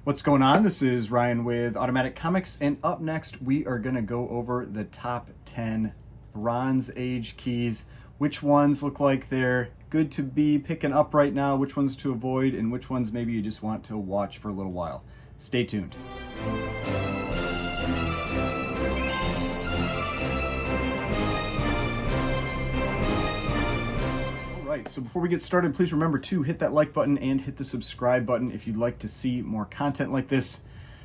What's going on? This is Ryan with Automatic Comics, and up next we are going to go over the top 10 Bronze Age keys. Which ones look like they're good to be picking up right now, which ones to avoid, and which ones maybe you just want to watch for a little while. Stay tuned. So before we get started, please remember to hit that like button and hit the subscribe button if you'd like to see more content like this.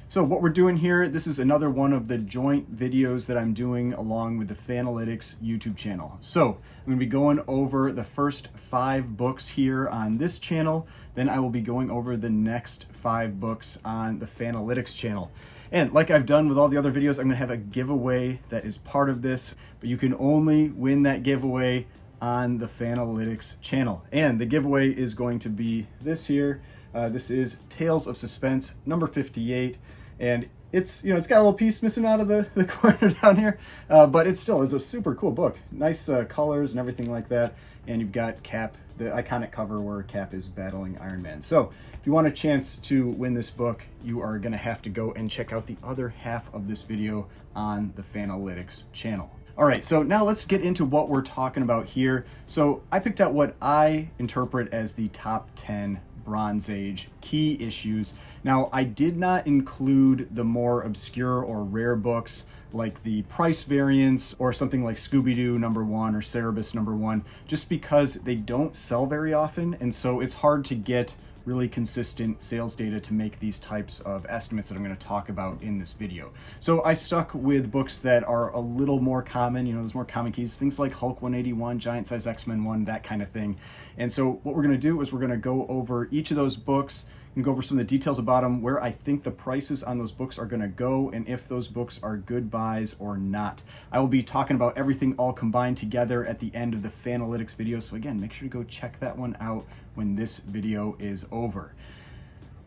So what we're doing here, this is another one of the joint videos that I'm doing along with the Fanalytics YouTube channel. So I'm going to be going over the first 5 books here on this channel. Then I will be going over the next 5 books on the Fanalytics channel. And like I've done with all the other videos, I'm going to have a giveaway that is part of this, but you can only win that giveaway on the Fanalytics channel. And the giveaway is going to be this here. This is Tales of Suspense number 58. And it's, it's got a little piece missing out of the corner down here, but it's a super cool book. Nice colors and everything like that. And you've got Cap, the iconic cover where Cap is battling Iron Man. So if you want a chance to win this book, you are gonna have to go and check out the other half of this video on the Fanalytics channel. All right, so now let's get into what we're talking about here. So I picked out what I interpret as the top 10 Bronze Age key issues. Now, I did not include the more obscure or rare books like the price variants or something like Scooby-Doo #1 or Cerebus #1, just because they don't sell very often, and so it's hard to get really consistent sales data to make these types of estimates that I'm going to talk about in this video. So I stuck with books that are a little more common, there's more common keys, things like Hulk 181, Giant Size X-Men 1, that kind of thing. And so what we're going to do is we're going to go over each of those books and go over some of the details about them, where I think the prices on those books are going to go, and if those books are good buys or not. I will be talking about everything all combined together at the end of the Fanalytics video. So again, make sure to go check that one out when this video is over.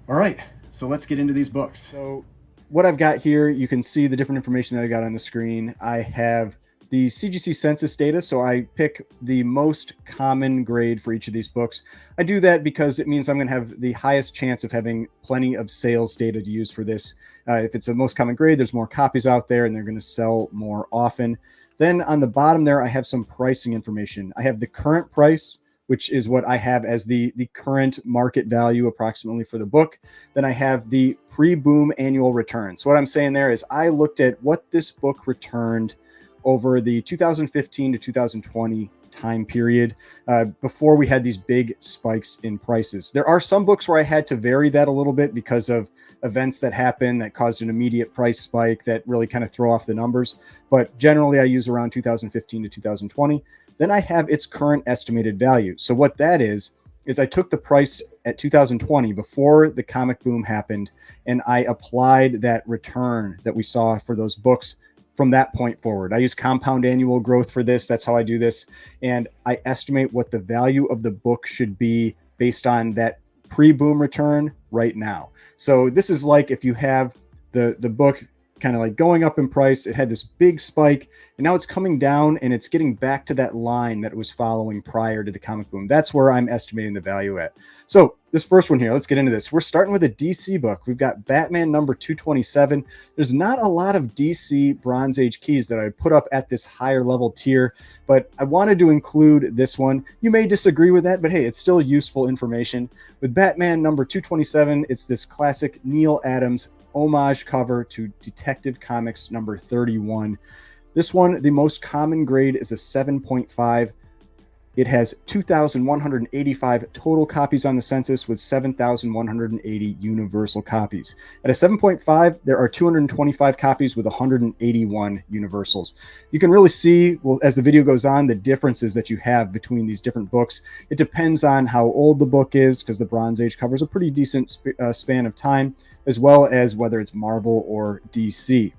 All right, so let's get into these books. So what I've got here, you can see the different information that I got on the screen. I have the CGC census data, so I pick the most common grade for each of these books. I do that because it means I'm going to have the highest chance of having plenty of sales data to use for this. If it's a most common grade, there's more copies out there and they're going to sell more often. Then on the bottom there, I have some pricing information. I have the current price, which is what I have as the current market value approximately for the book. Then I have the pre-boom annual return. So what I'm saying there is I looked at what this book returned over the 2015 to 2020 time period before we had these big spikes in prices. There are some books where I had to vary that a little bit because of events that happened that caused an immediate price spike that really kind of throw off the numbers. But generally I use around 2015 to 2020. Then I have its current estimated value. So what that is I took the price at 2020 before the comic boom happened, and I applied that return that we saw for those books from that point forward. I use compound annual growth for this. That's how I do this. And I estimate what the value of the book should be based on that pre-boom return right now. So this is like if you have the book kind of like going up in price, it had this big spike, and now it's coming down and it's getting back to that line that it was following prior to the comic boom. That's where I'm estimating the value at. So this first one here, let's get into this. We're starting with a DC book. We've got Batman number 227. There's not a lot of DC Bronze Age keys that I put up at this higher level tier, but I wanted to include this one. You may disagree with that, but hey, it's still useful information. With Batman number 227, it's this classic Neil Adams homage cover to Detective Comics number 31. This one, the most common grade is a 7.5. It has 2,185 total copies on the census with 7,180 universal copies. At a 7.5, there are 225 copies with 181 universals. You can really see, well, as the video goes on, the differences that you have between these different books. It depends on how old the book is, because the Bronze Age covers a pretty decent span of time, as well as whether it's Marvel or DC.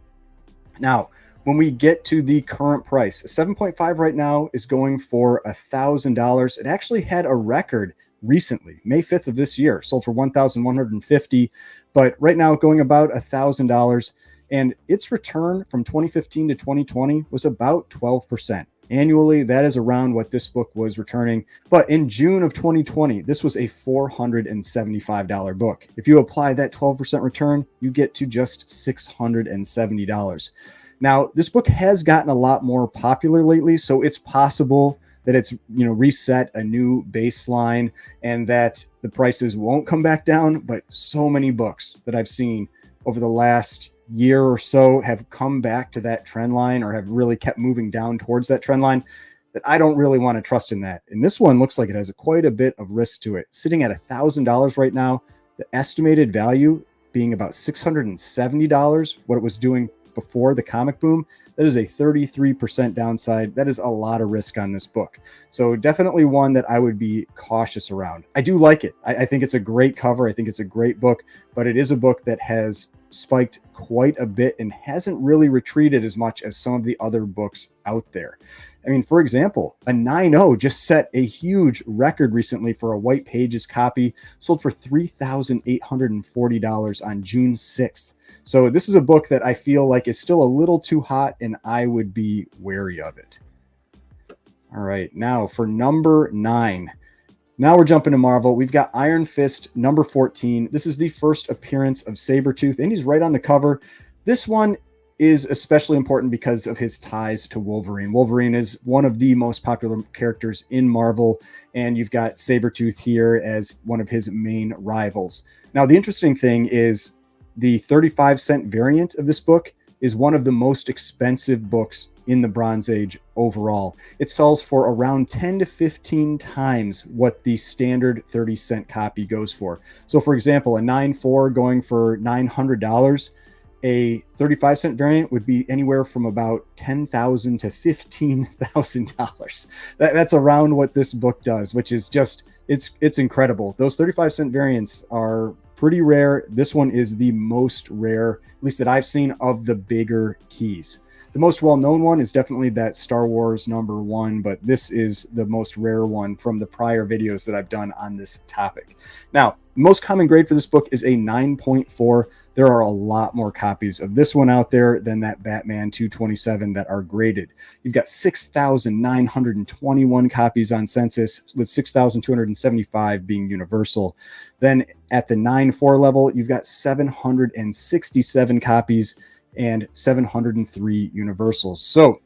Now, when we get to the current price, 7.5 right now is going for $1,000. It actually had a record recently, May 5th of this year, sold for $1,150, but right now going about $1,000. And its return from 2015 to 2020 was about 12%. Annually, that is around what this book was returning. But in June of 2020, this was a $475 book. If you apply that 12% return, you get to just $670. Now, this book has gotten a lot more popular lately, so it's possible that it's reset a new baseline and that the prices won't come back down. But so many books that I've seen over the last year or so have come back to that trend line or have really kept moving down towards that trend line that I don't really want to trust in that. And this one looks like it has quite a bit of risk to it. Sitting at $1,000 right now, the estimated value being about $670, what it was doing before the comic boom. That is a 33% downside. That is a lot of risk on this book. So definitely one that I would be cautious around. I do like it. I think it's a great cover. I think it's a great book, but it is a book that has spiked quite a bit and hasn't really retreated as much as some of the other books out there. I mean, for example, a 9.0 just set a huge record recently for a White Pages copy, sold for $3,840 on June 6th. So this is a book that I feel like is still a little too hot and I would be wary of it. All right, now for number 9. Now we're jumping to Marvel. We've got Iron Fist number 14. This is the first appearance of Sabretooth, and he's right on the cover. This one is especially important because of his ties to Wolverine. Wolverine is one of the most popular characters in Marvel, and you've got Sabretooth here as one of his main rivals. Now, the interesting thing is the 35-cent variant of this book is one of the most expensive books in the Bronze Age overall. It sells for around 10 to 15 times what the standard 30-cent copy goes for. So for example, a 9.4 going for $900, a 35-cent variant would be anywhere from about $10,000 to $15,000. That's around what this book does, which is just, it's incredible. Those 35-cent variants are pretty rare. This one is the most rare, at least that I've seen, of the bigger keys. The most well-known one is definitely that Star Wars number 1, but this is the most rare one from the prior videos that I've done on this topic. Now, most common grade for this book is a 9.4. There are a lot more copies of this one out there than that Batman 227 that are graded. You've got 6,921 copies on Census, with 6,275 being universal. Then at the 9.4 level, you've got 767 copies and 703 universals. So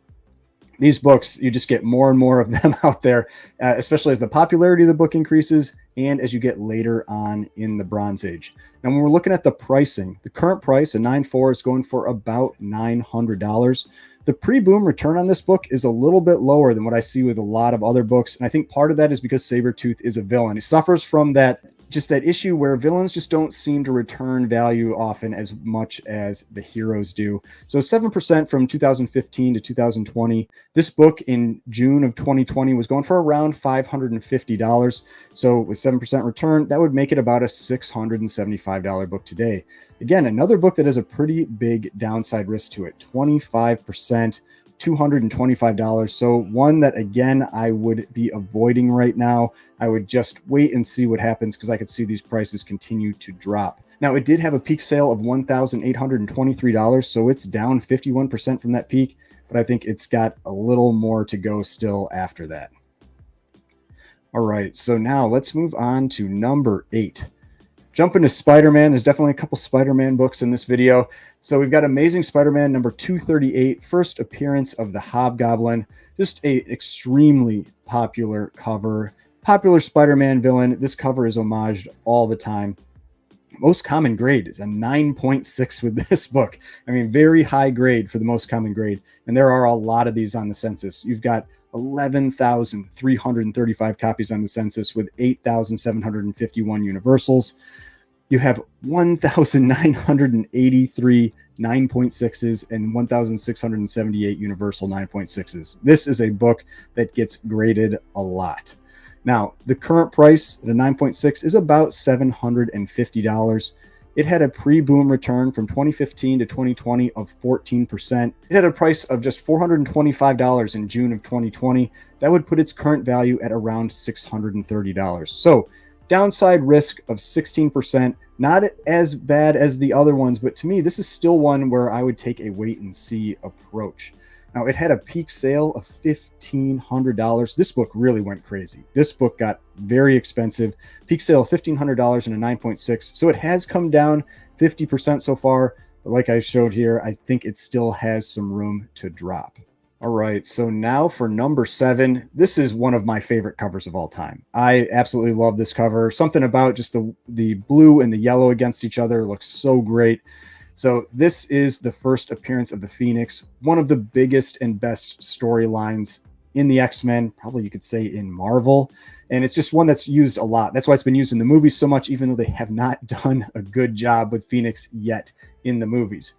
these books, you just get more and more of them out there, especially as the popularity of the book increases and as you get later on in the Bronze Age. Now, when we're looking at the pricing, the current price, a 9.4, is going for about $900. The pre-boom return on this book is a little bit lower than what I see with a lot of other books. And I think part of that is because Sabretooth is a villain. He suffers from that issue where villains just don't seem to return value often as much as the heroes do. So 7% from 2015 to 2020. This book in June of 2020 was going for around $550. So with 7% return, that would make it about a $675 book today. Again, another book that has a pretty big downside risk to it, 25%. $225. So one that, again, I would be avoiding right now. I would just wait and see what happens because I could see these prices continue to drop. Now, it did have a peak sale of $1,823, so it's down 51% from that peak, but I think it's got a little more to go still after that. All right, so now let's move on to number 8. Jump into Spider-Man. There's definitely a couple Spider-Man books in this video. So we've got Amazing Spider-Man number 238, first appearance of the Hobgoblin. Just a extremely popular cover. Popular Spider-Man villain. This cover is homaged all the time. Most common grade is a 9.6 with this book. I mean, very high grade for the most common grade. And there are a lot of these on the census. You've got 11,335 copies on the census with 8,751 universals. You have 1,983 9.6s and 1,678 universal 9.6s. This is a book that gets graded a lot. Now, the current price at a 9.6 is about $750. It had a pre-boom return from 2015 to 2020 of 14%. It had a price of just $425 in June of 2020. That would put its current value at around $630. So, downside risk of 16%, not as bad as the other ones, but to me, this is still one where I would take a wait and see approach. Now, it had a peak sale of $1,500. This book really went crazy. This book got very expensive. Peak sale of $1,500 and a 9.6. So it has come down 50% so far. But like I showed here, I think it still has some room to drop. All right, so now for number 7. This is one of my favorite covers of all time. I absolutely love this cover. Something about just the blue and the yellow against each other looks so great. So this is the first appearance of the Phoenix, one of the biggest and best storylines in the X-Men, probably you could say in Marvel. And it's just one that's used a lot. That's why it's been used in the movies so much, even though they have not done a good job with Phoenix yet in the movies.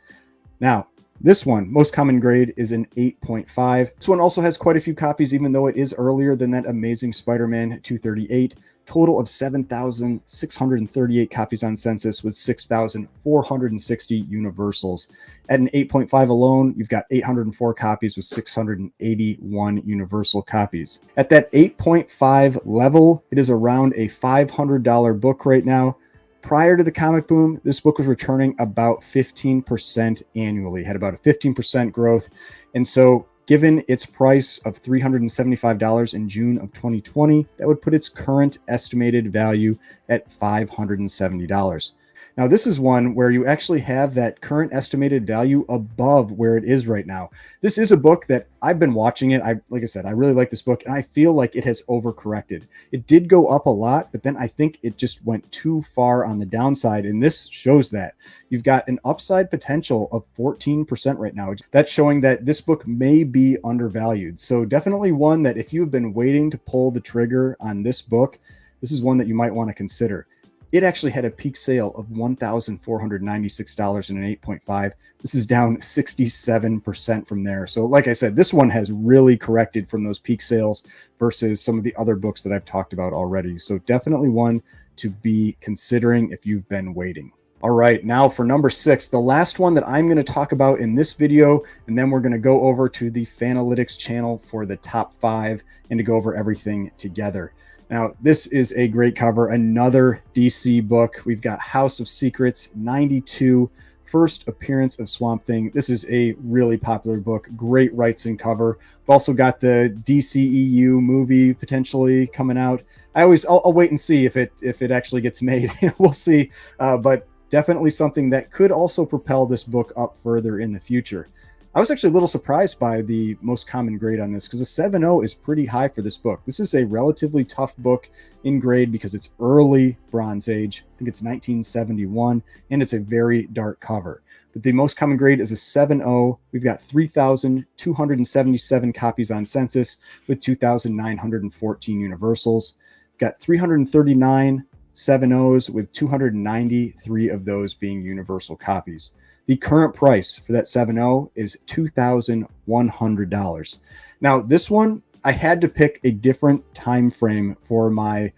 Now, this one, most common grade, is an 8.5. This one also has quite a few copies, even though it is earlier than that Amazing Spider-Man 238. Total of 7,638 copies on census with 6,460 universals. At an 8.5 alone, you've got 804 copies with 681 universal copies. At that 8.5 level, it is around a $500 book right now. Prior to the comic boom, this book was returning about 15% annually, had about a 15% growth. And so given its price of $375 in June of 2020, that would put its current estimated value at $570. Now, this is one where you actually have that current estimated value above where it is right now. This is a book that I've been watching it. Like I said, I really like this book, and I feel like it has overcorrected. It did go up a lot, but then I think it just went too far on the downside, and this shows that. You've got an upside potential of 14% right now. That's showing that this book may be undervalued. So definitely one that if you've been waiting to pull the trigger on this book, this is one that you might want to consider. It actually had a peak sale of $1,496 and an 8.5. This is down 67% from there. So like I said, this one has really corrected from those peak sales versus some of the other books that I've talked about already. So definitely one to be considering if you've been waiting. All right, now for number 6, the last one that I'm going to talk about in this video, and then we're going to go over to the Fanalytics channel for the top 5 and to go over everything together. Now, this is a great cover, another DC book. We've got House of Secrets 92, first appearance of Swamp Thing. This is a really popular book, great rights and cover. We've also got the DCEU movie potentially coming out. I'll wait and see if it actually gets made. We'll see, but definitely something that could also propel this book up further in the future. I was actually a little surprised by the most common grade on this because a 7.0 is pretty high for this book. This is a relatively tough book in grade because it's early Bronze Age. I think it's 1971, and it's a very dark cover. But the most common grade is a 7.0. We've got 3,277 copies on census with 2,914 universals. We've got 339 7.0s with 293 of those being universal copies. The current price for that 7.0 is $2,100. Now, this one, I had to pick a different time frame for my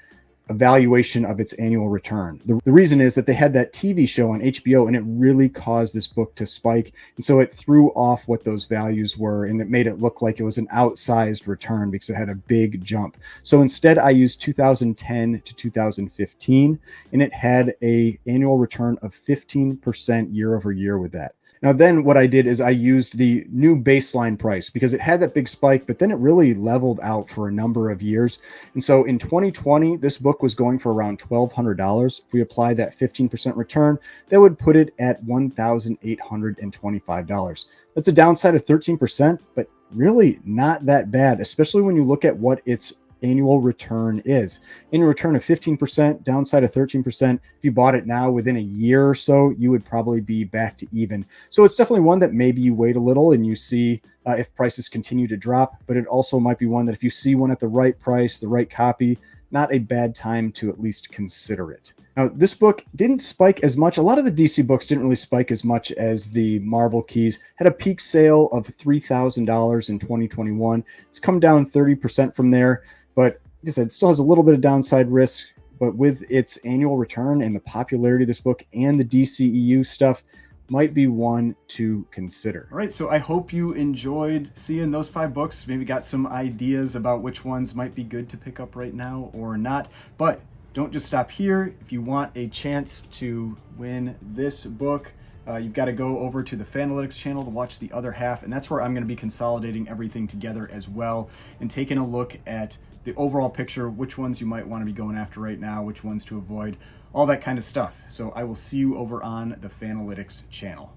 evaluation of its annual return. The reason is that they had that TV show on HBO, and it really caused this book to spike. And so it threw off what those values were, and it made it look like it was an outsized return because it had a big jump. So instead, I used 2010 to 2015, and it had an annual return of 15% year over year with that. Now, then what I did is I used the new baseline price because it had that big spike, but then it really leveled out for a number of years. And so in 2020, this book was going for around $1,200. If we apply that 15% return, that would put it at $1,825. That's a downside of 13%, but really not that bad, especially when you look at what its annual return is. Annual return of 15%, downside of 13%. If you bought it now within a year or so, you would probably be back to even. So it's definitely one that maybe you wait a little and you see if prices continue to drop, but it also might be one that if you see one at the right price, the right copy, not a bad time to at least consider it. Now, this book didn't spike as much. A lot of the DC books didn't really spike as much as the Marvel keys. Had a peak sale of $3,000 in 2021. It's come down 30% from there. But like I said, it still has a little bit of downside risk, but with its annual return and the popularity of this book and the DCEU stuff, might be one to consider. All right, so I hope you enjoyed seeing those 5 books. Maybe got some ideas about which ones might be good to pick up right now or not. But don't just stop here. If you want a chance to win this book, you've got to go over to the Fanalytics channel to watch the other half, and that's where I'm going to be consolidating everything together as well and taking a look at the overall picture, which ones you might want to be going after right now, which ones to avoid, all that kind of stuff. So I will see you over on the Fanalytics channel.